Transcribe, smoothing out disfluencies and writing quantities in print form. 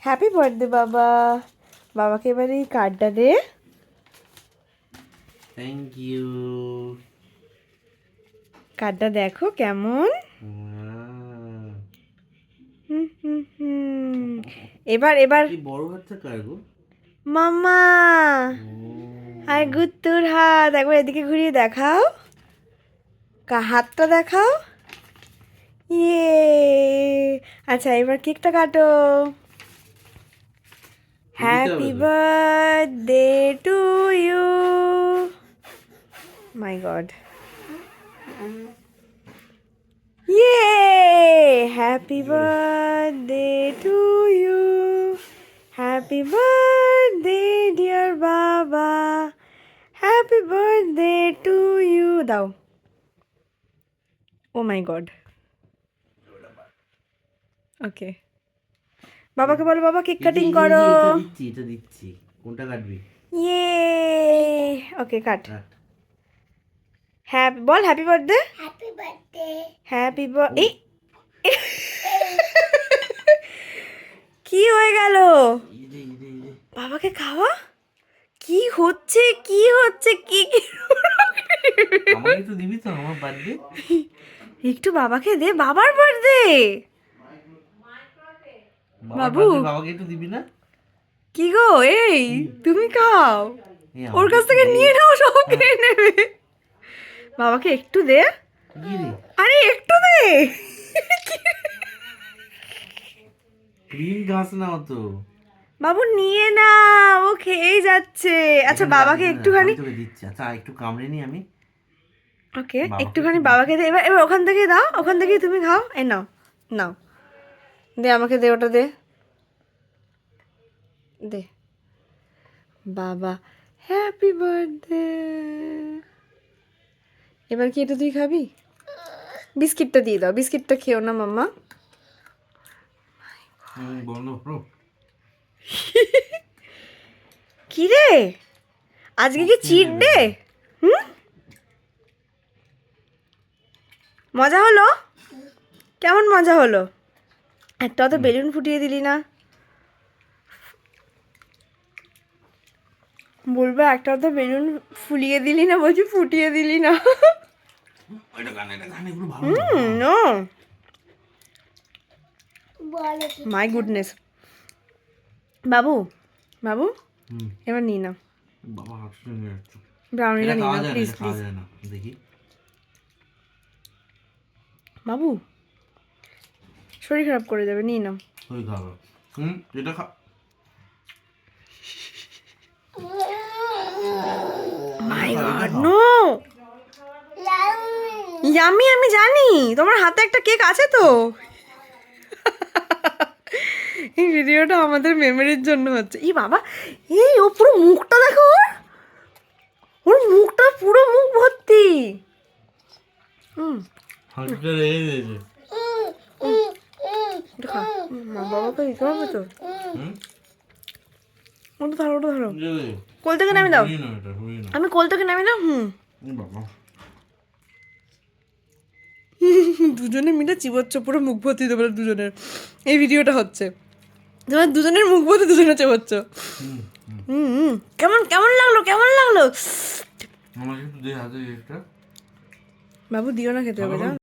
Happy birthday বাবা। বাবাকে এবার এই কার্ডটা দে। Thank you. কার্ডটা দেখো কেমন। এবার এবার কি বড় হাতটা কার গো? মাম্মা আর গুত্তুর হাত একবার এদিকে ঘুরিয়ে দেখাও, হাতটা দেখাও। ইয়ে, আচ্ছা এবার কেকটা কাটো। Happy birthday to you. My god. ইয়ে, happy birthday to you. Happy birthday dear বাবা। হ্যাপি বার্থডে টু ইউ দাও। ও মাই গড। ওকে, বাবাকে বলো বাবা কেক কাটিং করো। এটা দিচ্ছি। কোনটা কাটবি? ইয়ে, ওকে কাট। হ্যাপি বল, happy birthday. Happy birthday. Happy birthday. কি হয়ে গেল? বাবাকে খাওয়া। কি হচ্ছে কি হচ্ছে কি কি? আমাকে একটু দিবি তো, আমার বার্থডে। একটু বাবাকে দে, বাবার বার্থডে। বাবু বাবাকে একটু দিবি না? কি গো, এই তুমি খাও, ওর কাছ থেকে নিয়ে নাও, সব খেয়ে নেবে। বাবাকে একটু দে। আরে একটু দে। ক্রিম ঘাস না তো বাবু নিয়ে না, ও খেয়েই যাচ্ছে। আচ্ছা বাবাকে একটুখানি দিচ্ছি। আচ্ছা একটু কামড়ে নি আমি। ওকে একটুখানি বাবাকে দে। এবার এবার ওখান থেকে দাও, ওখান থেকেই তুমি খাও। এই নাও, নাও দে, আমাকে দে, ওটা দে, দে। বাবা হ্যাপি বার্থডে। এবার কি এটা তুই খাবি? বিস্কিটটা দিয়ে দাও, বিস্কিটটা খেও না মাম্মা। বন্ধ করো। কি রে, আজকে কি চিট ডে? হুম, মজা হলো? কেমন মজা হলো? একটাও তো বেলুন ফুটিয়ে দিলি না। বলবো একটাও তো বেলুন ফুলিয়ে দিলি না, বলছি ফুটিয়ে দিলি না। No, my goodness. বাবু বাবু এবার নিই না, বাবা হাসছে নিয়ে যাচ্ছ। ব্রাউনিটা নিই না প্লিজ খাওয়া প্লিজ। যায় না, দেখি। বাবু শরীর খারাপ করে যাবে, নিই না। ওই খাবো। এটা খা। মাই গড নো। ইয়ামি, আমি জানি তোমার হাতে একটা কেক আছে তো। এই ভিডিওটা আমাদের মেমোরির জন্য হচ্ছে। ই বাবা, এই ও পুরো মুখটা দেখো, ওর ওর মুখটা পুরো মুখ ভর্তি। হাঁটুটা রেগে দিয়েছে। এটা খা। মা বাবাকে দিতে হবে তো। ওটা ধরো, ওটা ধরো, কোল থেকে নামি দাও। আমি কোল থেকে নামি দাও। বাবা দুজনে মিলে চিবোচ্ছ, পুরো মুখ ভর্তি তোমার দুজনের। এই ভিডিওটা হচ্ছে তোমার দুজনের মুখ ভর্তি, দুজনে চিবোচ্ছ। কেমন কেমন লাগলো, কেমন লাগলো? আমাকে একটু দে হাতে একটা। বাবু দিও না, খেতে হবে না।